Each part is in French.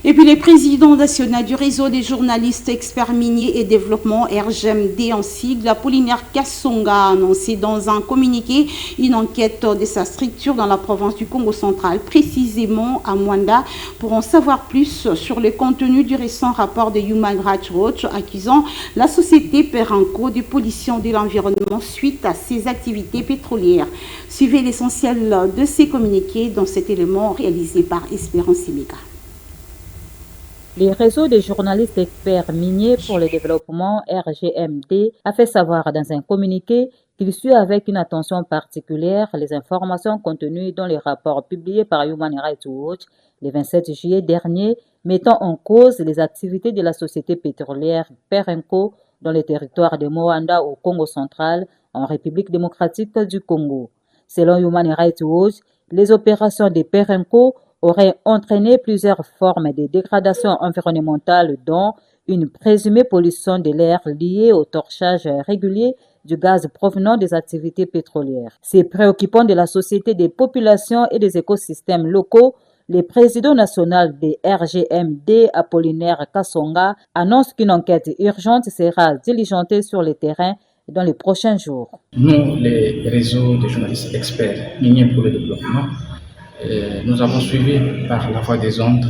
Et puis, le président national du réseau des journalistes experts miniers et développement, RGMD en sigle, Apollinaire Kasonga, a annoncé dans un communiqué une enquête de sa structure dans la province du Congo central, précisément à Mwanda, pour en savoir plus sur le contenu du récent rapport de Human Rights Watch accusant la société Perenco de pollution de l'environnement suite à ses activités pétrolières. Suivez l'essentiel de ces communiqués dans cet élément réalisé par Espérance Simega. Le réseau des journalistes experts miniers pour le développement, RGMD, a fait savoir dans un communiqué qu'il suit avec une attention particulière les informations contenues dans les rapports publiés par Human Rights Watch le 27 juillet dernier, mettant en cause les activités de la société pétrolière Perenco dans le territoire de Mwanda au Congo central, en République démocratique du Congo. Selon Human Rights Watch, les opérations de Perenco aurait entraîné plusieurs formes de dégradation environnementale, dont une présumée pollution de l'air liée au torchage régulier du gaz provenant des activités pétrolières. Se préoccupant de la société, des populations et des écosystèmes locaux, le président national de RGMD, Apollinaire Kasonga, annonce qu'une enquête urgente sera diligentée sur le terrain dans les prochains jours. Nous, les réseaux de journalistes experts miniers pour le développement, nous avons suivi par la voie des ondes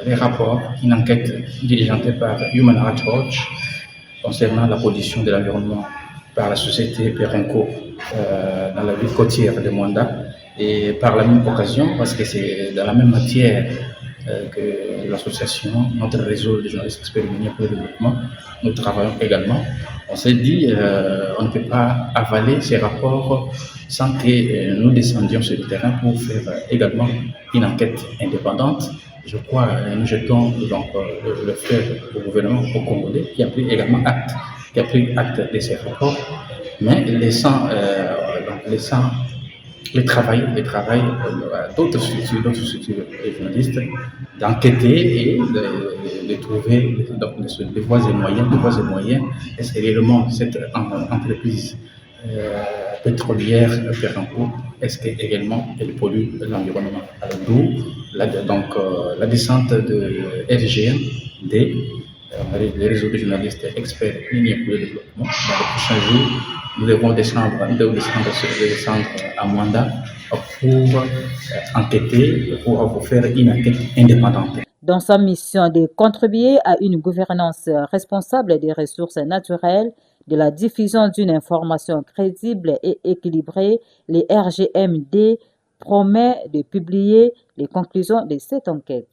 les rapports, une enquête diligentée par Human Rights Watch concernant la pollution de l'environnement par la société Perenco dans la ville côtière de Mwanda. Et par la même occasion, parce que c'est dans la même matière que l'association, notre réseau de journalistes experts miniers pour le développement, nous travaillons également. On s'est dit, on ne peut pas avaler ces rapports sans que nous descendions sur le terrain pour faire également une enquête indépendante. Je crois que nous jetons donc le fleur au gouvernement au Congolais qui a pris également acte de ces rapports, mais laissant le travail d'autres structures de journalistes d'enquêter et de trouver des voies et moyens. Est-ce que réellement cette entreprise pétrolière Perenco, est-ce qu'également elle pollue l'environnement? D'où la descente de RGMD, les réseaux de journalistes experts miniers pour le développement. Dans les prochains jours, nous devons descendre à Mwanda pour enquêter, pour faire une enquête indépendante. Dans sa mission de contribuer à une gouvernance responsable des ressources naturelles, de la diffusion d'une information crédible et équilibrée, le RGMD promet de publier les conclusions de cette enquête.